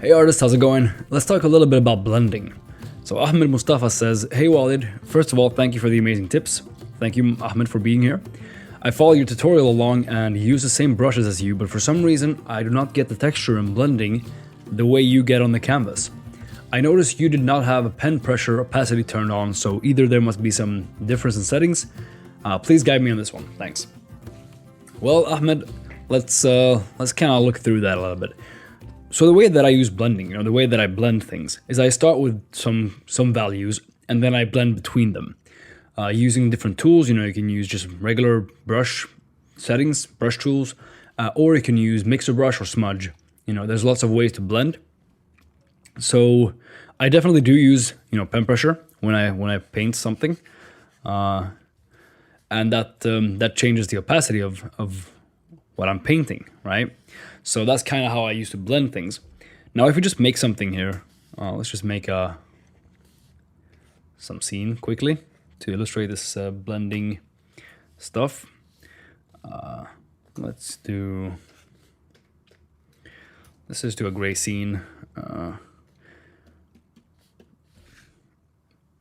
Hey artists, how's it going? Let's talk a little bit about blending. So Ahmed Mustafa says, hey Walid, first of all, thank you for the amazing tips. Thank you, Ahmed, for being here. I follow your tutorial along and use the same brushes as you, but for some reason, I do not get the texture and blending the way you get on the canvas. I noticed you did not have a pen pressure opacity turned on, so either there must be some difference in settings. Please guide me on this one, thanks. Well, Ahmed, let's kind of look through that a little bit. So the way that I use blending, the way that I blend things, is I start with some values and then I blend between them. Using different tools, you can use just regular brush settings, brush tools, or you can use mixer brush or smudge. There's lots of ways to blend. So I definitely do use, pen pressure when I paint something, and that changes the opacity of what I'm painting, right? So that's kind of how I used to blend things. Now, if we just make something here, let's just make some scene quickly to illustrate this blending stuff. Let's just do a gray scene.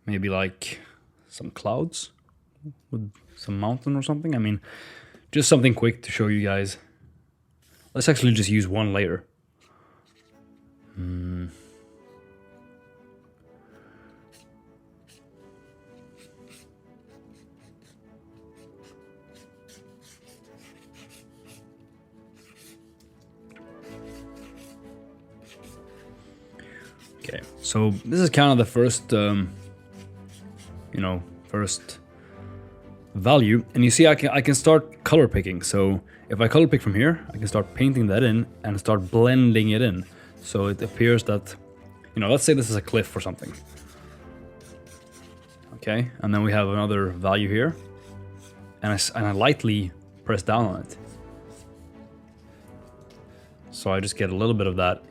Maybe like some clouds with some mountain or something. I mean, just something quick to show you guys. Let's actually just use one layer. Okay, so this is kind of the first, first value, and you see I can start color picking. So if I color pick from here, I can start painting that in and start blending it in. So it appears that, let's say this is a cliff or something. Okay, and then we have another value here, and I lightly press down on it. So I just get a little bit of that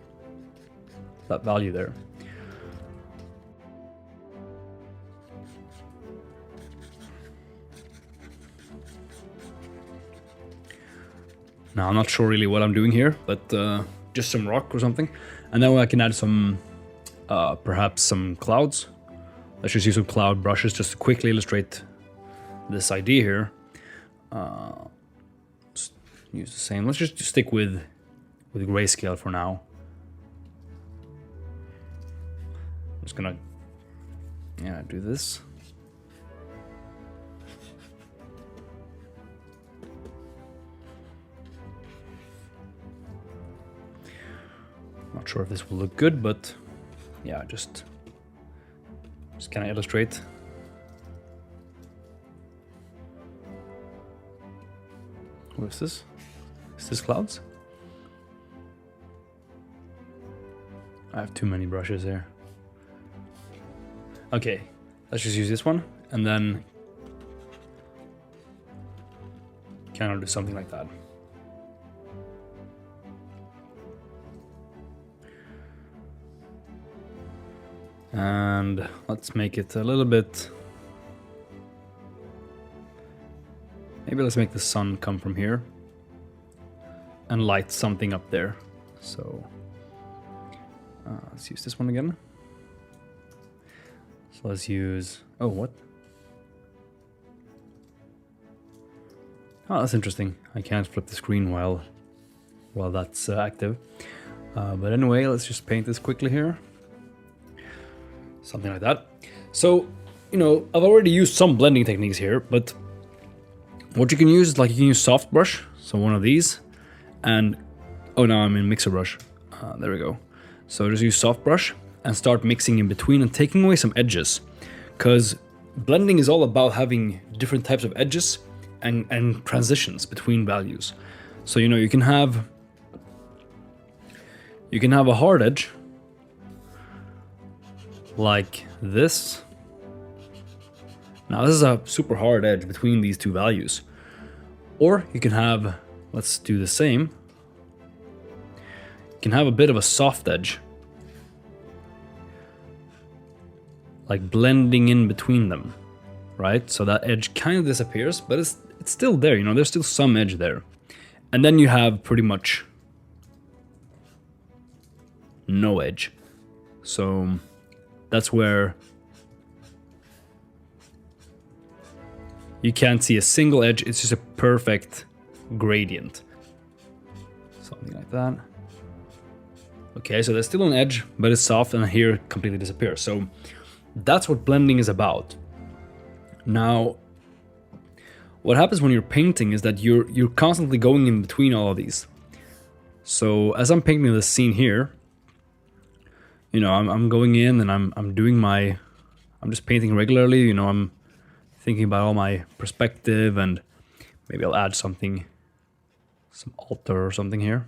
value there. Now, I'm not sure really what I'm doing here, but just some rock or something. And then I can add some, perhaps some clouds. Let's just use some cloud brushes just to quickly illustrate this idea here. Just use the same. Let's just stick with grayscale for now. I'm just gonna, do this. Not sure if this will look good, but yeah, just kind of illustrate. What is this? Is this clouds? I have too many brushes here. Okay, let's just use this one and then kind of do something like that. And let's make it a little bit, maybe let's make the sun come from here and light something up there. So let's use this one again. So let's use, oh, what? Oh, that's interesting. I can't flip the screen while that's active. But anyway, let's just paint this quickly here. Something like that. So, I've already used some blending techniques here, but what you can use is you can use soft brush, so one of these, and, oh, now I'm in mixer brush. There we go. So just use soft brush and start mixing in between and taking away some edges, because blending is all about having different types of edges and transitions between values. So, you can have a hard edge, like this. Now this is a super hard edge between these two values. Or you can have, let's do the same. You can have a bit of a soft edge, like blending in between them, right? So that edge kind of disappears, but it's still there, there's still some edge there. And then you have pretty much no edge. So that's where you can't see a single edge. It's just a perfect gradient. Something like that. Okay, so there's still an edge, but it's soft, and here it completely disappears. So that's what blending is about. Now, what happens when you're painting is that you're constantly going in between all of these. So as I'm painting this scene here, you know, I'm going in and I'm doing I'm just painting regularly. You know, I'm thinking about all my perspective, and maybe I'll add something, some altar or something here.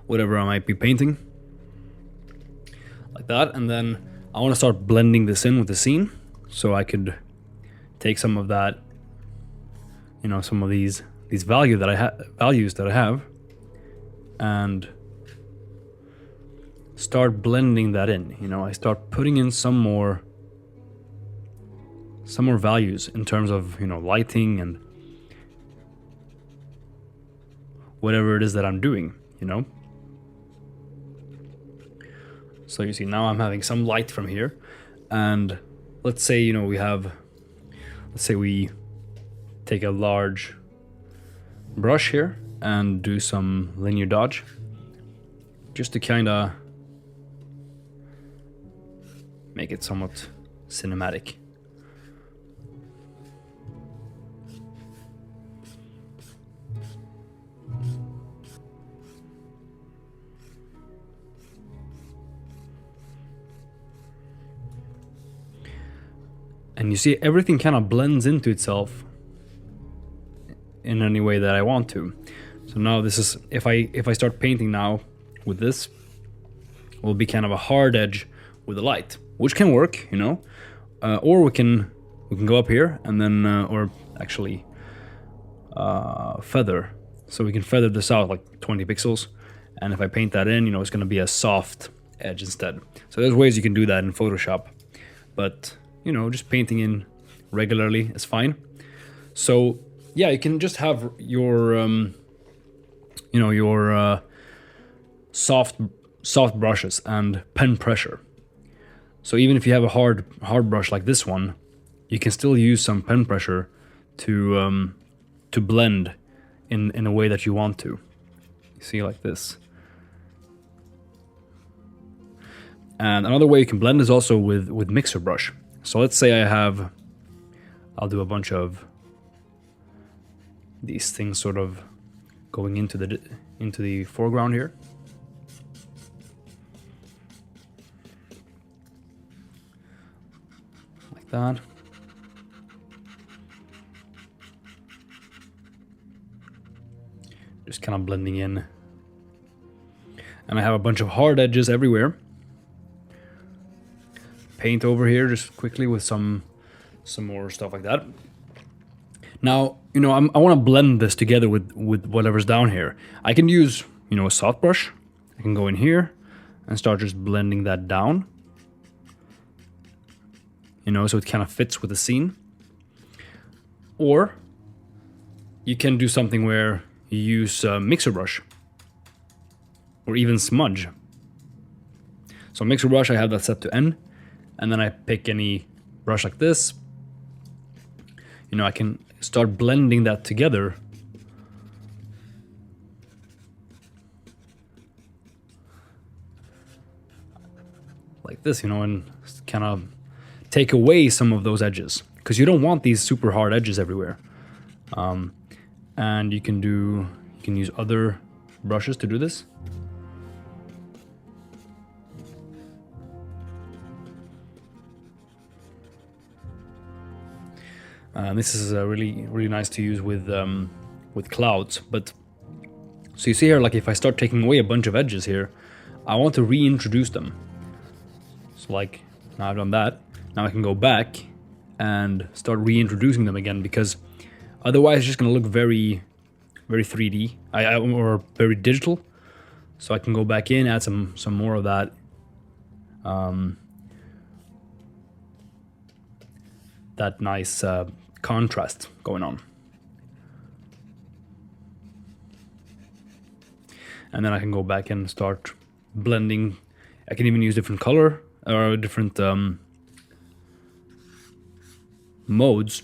Whatever I might be painting, like that. And then I want to start blending this in with the scene, so I could take some of that, you know, some of these values that I have, and start blending that in. You know, I start putting in some more values in terms of, you know, lighting and whatever it is that I'm doing, you know. So you see, now I'm having some light from here, and let's say, you know, let's say we take a large brush here and do some linear dodge, just to kind of make it somewhat cinematic. And you see, everything kind of blends into itself in any way that I want to. So now this is, if I start painting now with this, it will be kind of a hard edge with the light, which can work, you know. Or we can go up here and then, or actually feather. So we can feather this out like 20 pixels. And if I paint that in, you know, it's going to be a soft edge instead. So there's ways you can do that in Photoshop. But, you know, just painting in regularly is fine. So yeah, you can just have your, you know, your soft brushes and pen pressure. So even if you have a hard brush like this one, you can still use some pen pressure to blend in a way that you want to. You see, like this. And another way you can blend is also with mixer brush. So let's say I'll do a bunch of these things sort of going into the foreground here. Like that. Just kind of blending in. And I have a bunch of hard edges everywhere. Paint over here just quickly with some more stuff like that. Now, you know, I want to blend this together with whatever's down here. I can use, you know, a soft brush. I can go in here and start just blending that down. You know, so it kind of fits with the scene. Or you can do something where you use a mixer brush or even smudge. So mixer brush, I have that set to N. And then I pick any brush like this. You know, I can start blending that together. Like this, you know, and kind of take away some of those edges. Because you don't want these super hard edges everywhere. And you can use other brushes to do this. This is really nice to use with clouds. But so you see here, like if I start taking away a bunch of edges here, I want to reintroduce them. So like now I've done that. Now I can go back and start reintroducing them again, because otherwise it's just going to look very 3D or very digital. So I can go back in, add some more of that that nice contrast going on. And then I can go back and start blending. I can even use different color or different modes,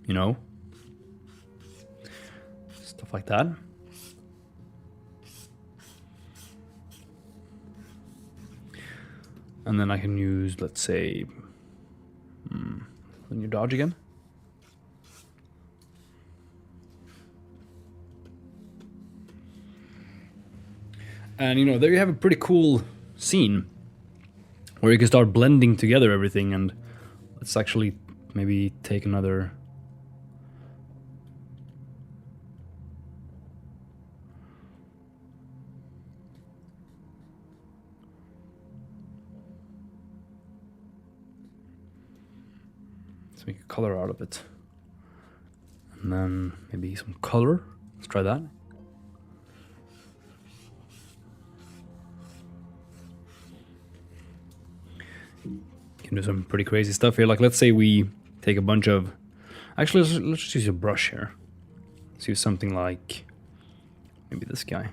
you know, stuff like that. And then I can use, let's say, when you dodge again. And, you know, there you have a pretty cool scene where you can start blending together everything. And let's actually maybe take another... Let's make a color out of it. And then maybe some color. Let's try that. Can do some pretty crazy stuff here. Like, let's say we take a bunch of... Actually, let's just use a brush here. Let's use something like maybe this guy.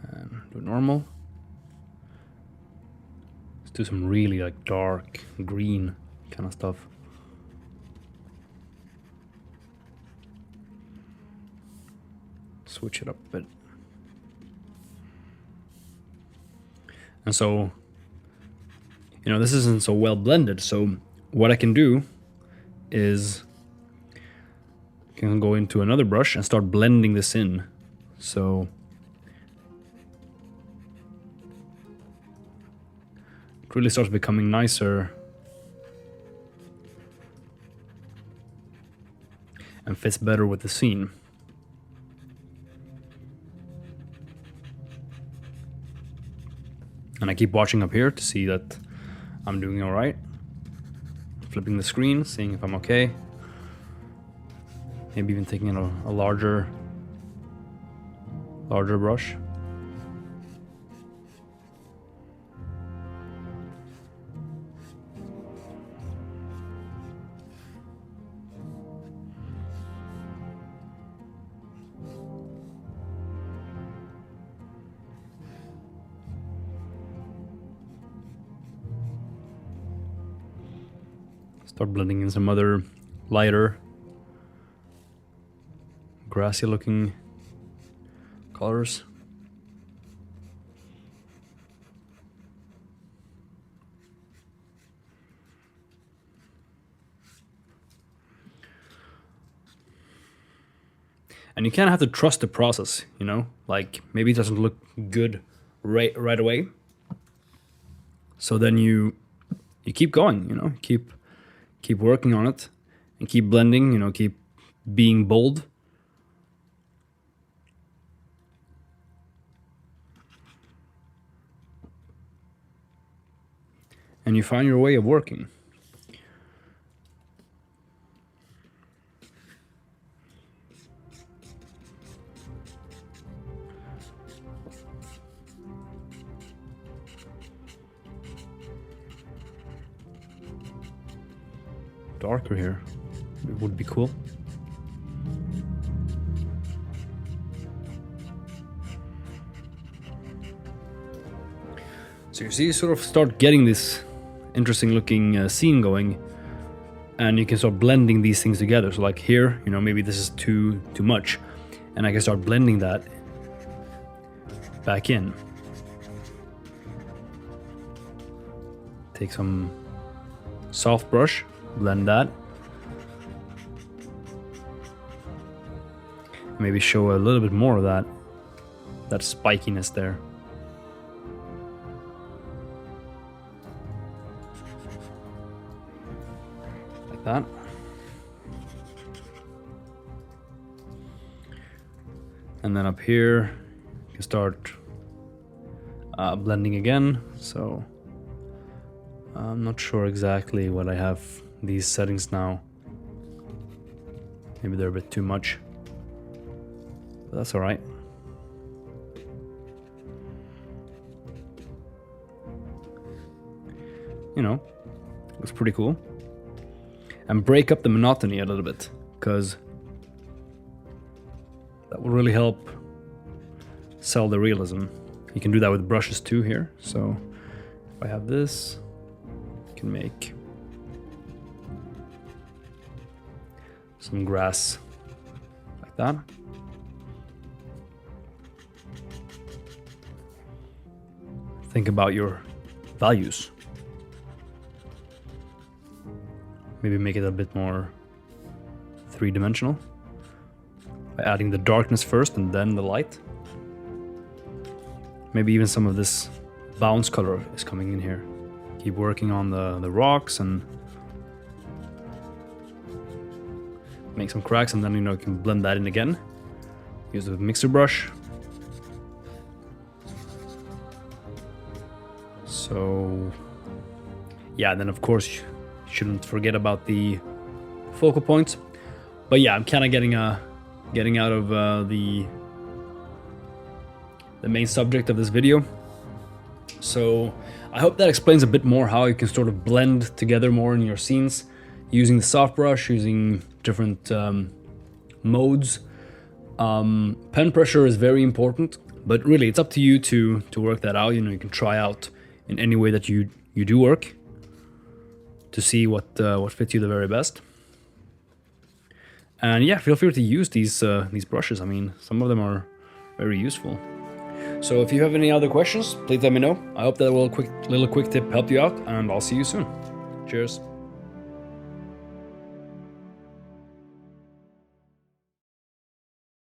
And do normal. Let's do some really like dark green kind of stuff. Switch it up a bit. And so, you know, this isn't so well blended, so what I can do is I can go into another brush and start blending this in. So it really starts becoming nicer and fits better with the scene. And I keep watching up here to see that I'm doing all right. Flipping the screen, seeing if I'm okay. Maybe even taking a larger brush. Start blending in some other lighter, grassy looking colors. And you kind of have to trust the process, you know? Like, maybe it doesn't look good right away. So then you keep going, you know? Keep working on it and keep blending, you know, keep being bold. And you find your way of working. Darker here, it would be cool. So you see, you sort of start getting this interesting looking scene going, and you can start blending these things together. So like here, you know, maybe this is too much, and I can start blending that back in. Take some soft brush, blend that. Maybe show a little bit more of that spikiness there. Like that. And then up here, you can start blending again. So I'm not sure exactly what I have these settings now. Maybe they're a bit too much, but that's all right. you know, looks pretty cool. And break up the monotony a little bit, because that will really help sell the realism. You can do that with brushes too here. So if I have this, I can make some grass like that. Think about your values. Maybe make it a bit more three-dimensional by adding the darkness first and then the light. Maybe even some of this bounce color is coming in here. Keep working on the rocks and make some cracks, and then you can blend that in again. Use the mixer brush. So yeah, and then of course you shouldn't forget about the focal points. But yeah, I'm kind of getting out of the main subject of this video. So I hope that explains a bit more how you can sort of blend together more in your scenes using the soft brush, using different modes. Pen pressure is very important, but really it's up to you to work that out. You can try out in any way that you do work to see what fits you the very best. And yeah, feel free to use these brushes. I mean, some of them are very useful. So if you have any other questions, please let me know. I hope that little quick tip helped you out, and I'll see you soon. Cheers.